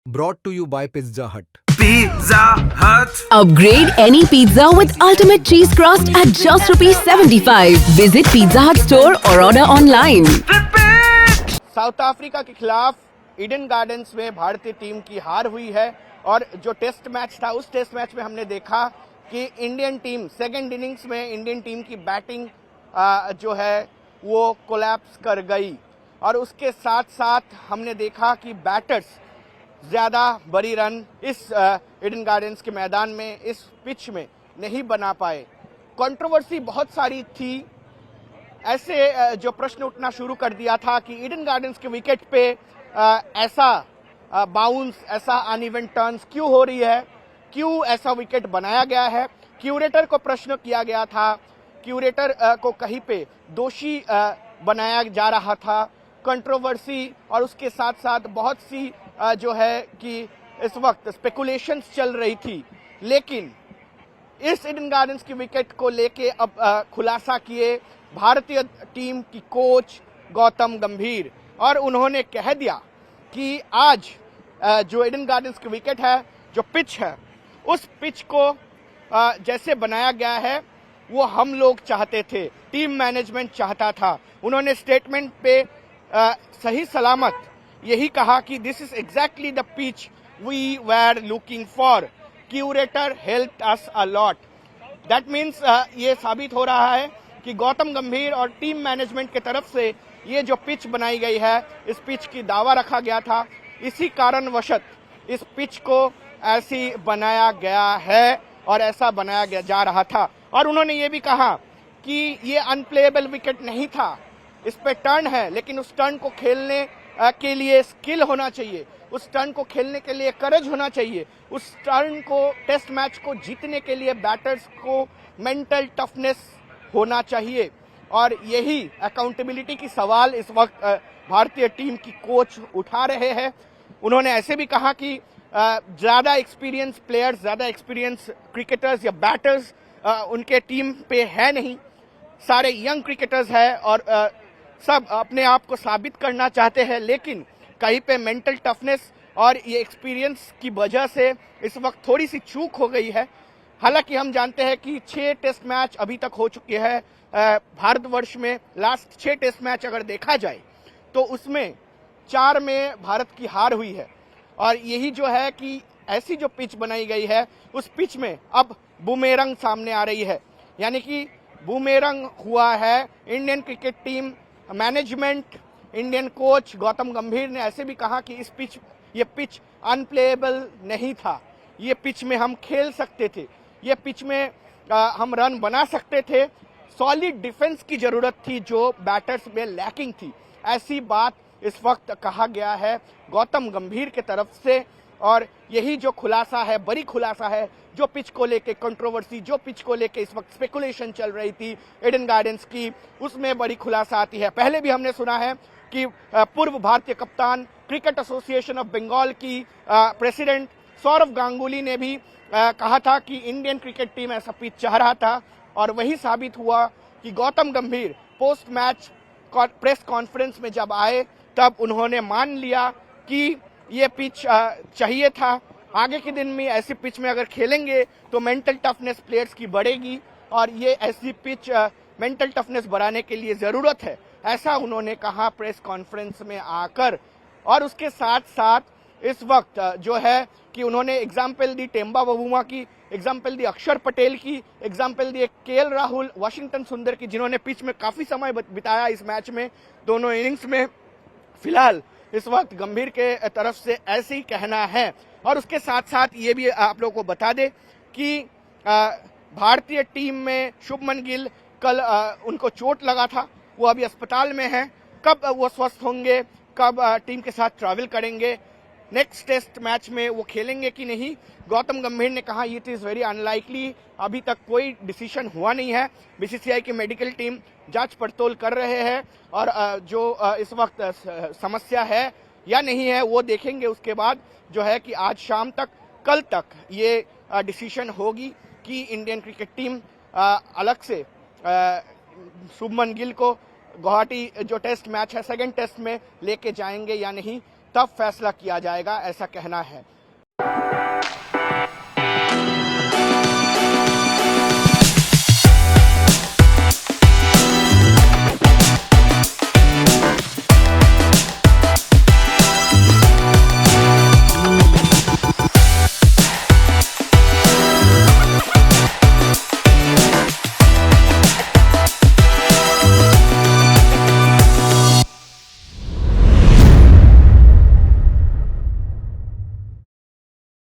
Brought to you by Pizza Hut. Pizza Hut. Upgrade any pizza with ultimate cheese crust at just rupees 75. Visit Pizza Hut store or order online. South Africa के खिलाफ Eden gardens में भारतीय team की हार हुई है और जो टेस्ट मैच था उस टेस्ट मैच में हमने देखा कि इंडियन टीम सेकेंड इनिंग्स में इंडियन टीम की बैटिंग जो है वो कोलैप्स कर गई और उसके साथ साथ हमने देखा कि बैटर्स ज़्यादा बड़ी रन इस ईडन गार्डन्स के मैदान में इस पिच में नहीं बना पाए। कंट्रोवर्सी बहुत सारी थी, ऐसे जो प्रश्न उठना शुरू कर दिया था कि ईडन गार्डन्स के विकेट पे ऐसा बाउंस, ऐसा अनइवन टर्न्स क्यों हो रही है, क्यों ऐसा विकेट बनाया गया है। क्यूरेटर को प्रश्न किया गया था, क्यूरेटर को कहीं पे दोषी बनाया जा रहा था। कंट्रोवर्सी और उसके साथ साथ बहुत सी जो है कि इस वक्त स्पेकुलेशंस चल रही थी, लेकिन इस ईडन गार्डन्स की विकेट को लेके अब खुलासा किए भारतीय टीम की कोच गौतम गंभीर और उन्होंने कह दिया कि आज जो ईडन गार्डन्स की विकेट है, जो पिच है, उस पिच को जैसे बनाया गया है वो हम लोग चाहते थे, टीम मैनेजमेंट चाहता था। उन्होंने स्टेटमेंट पे सही सलामत यही कहा कि this is exactly the pitch we were looking for, curator helped us a lot. That means ये साबित हो रहा है कि गौतम गंभीर और टीम मैनेजमेंट की तरफ से ये जो पिच बनाई गई है, इस पिच की दावा रखा गया था, इसी कारणवशत इस पिच को ऐसी बनाया गया है और ऐसा बनाया गया जा रहा था। और उन्होंने ये भी कहा कि ये अनप्लेएबल विकेट नहीं था, इस पे टर्न है, लेकिन उस टर्न को खेलने के लिए स्किल होना चाहिए, उस टर्न को खेलने के लिए करेज होना चाहिए, उस टर्न को टेस्ट मैच को जीतने के लिए बैटर्स को मेंटल टफनेस होना चाहिए। और यही अकाउंटेबिलिटी की सवाल इस वक्त भारतीय टीम की कोच उठा रहे हैं। उन्होंने ऐसे भी कहा कि ज़्यादा एक्सपीरियंस प्लेयर्स, ज़्यादा एक्सपीरियंस क्रिकेटर्स या बैटर्स उनके टीम पे है नहीं, सारे यंग क्रिकेटर्स हैं और सब अपने आप को साबित करना चाहते हैं, लेकिन कहीं पे मेंटल टफनेस और ये एक्सपीरियंस की वजह से इस वक्त थोड़ी सी चूक हो गई है। हालांकि हम जानते हैं कि 6 टेस्ट मैच अभी तक हो चुके हैं भारतवर्ष में। लास्ट 6 टेस्ट मैच अगर देखा जाए तो उसमें 4 में भारत की हार हुई है और यही जो है कि ऐसी जो पिच बनाई गई है, उस पिच में अब बूमेरंग सामने आ रही है, यानी कि बूमेरंग हुआ है। Indian cricket team management, Indian coach Gautam गंभीर ने ऐसे भी कहा कि ये पिच अनप्लेएबल नहीं था, ये पिच में हम खेल सकते थे, ये पिच में हम रन बना सकते थे, सॉलिड डिफेंस की जरूरत थी जो बैटर्स में लैकिंग थी। ऐसी बात इस वक्त कहा गया है गौतम गंभीर के तरफ से और यही जो खुलासा है, बड़ी खुलासा है, जो पिच को लेके कंट्रोवर्सी, जो पिच को लेके इस वक्त स्पेकुलेशन चल रही थी ईडन गार्डन्स की, उसमें बड़ी खुलासा आती है। पहले भी हमने सुना है कि पूर्व भारतीय कप्तान, क्रिकेट एसोसिएशन ऑफ बंगाल की प्रेसिडेंट सौरव गांगुली ने भी कहा था कि इंडियन क्रिकेट टीम ऐसा पिच चाह रहा था और वही साबित हुआ कि गौतम गंभीर पोस्ट मैच प्रेस कॉन्फ्रेंस में जब आए तब उन्होंने मान लिया कि ये पिच चाहिए था। आगे के दिन में ऐसी पिच में अगर खेलेंगे तो मेंटल टफनेस प्लेयर्स की बढ़ेगी और ये ऐसी पिच मेंटल टफनेस बढ़ाने के लिए ज़रूरत है, ऐसा उन्होंने कहा प्रेस कॉन्फ्रेंस में आकर। और उसके साथ साथ इस वक्त जो है कि उन्होंने एग्जाम्पल दी टेम्बा बबूमा की, एग्जाम्पल दी अक्षर पटेल की, एग्जाम्पल दी केएल राहुल, वाशिंगटन सुंदर की, जिन्होंने पिच में काफ़ी समय बिताया इस मैच में, दोनों इनिंग्स में। फिलहाल इस वक्त गंभीर के तरफ से ऐसे ही कहना है। और उसके साथ साथ ये भी आप लोगों को बता दें कि भारतीय टीम में शुभमन गिल कल उनको चोट लगा था, वो अभी अस्पताल में हैं। कब वो स्वस्थ होंगे, कब टीम के साथ ट्रैवल करेंगे, नेक्स्ट टेस्ट मैच में वो खेलेंगे कि नहीं, गौतम गंभीर ने कहा इट इज़ वेरी अनलाइकली, अभी तक कोई डिसीजन हुआ नहीं है। बीसीसीआई की मेडिकल टीम जांच पड़ताल कर रहे हैं और जो इस वक्त समस्या है या नहीं है वो देखेंगे। उसके बाद जो है कि आज शाम तक, कल तक ये डिसीजन होगी कि इंडियन क्रिकेट टीम अलग से शुभमन गिल को गुवाहाटी जो टेस्ट मैच है, सेकंड टेस्ट में लेके जाएंगे या नहीं। तब फैसला किया जाएगा, ऐसा कहना है।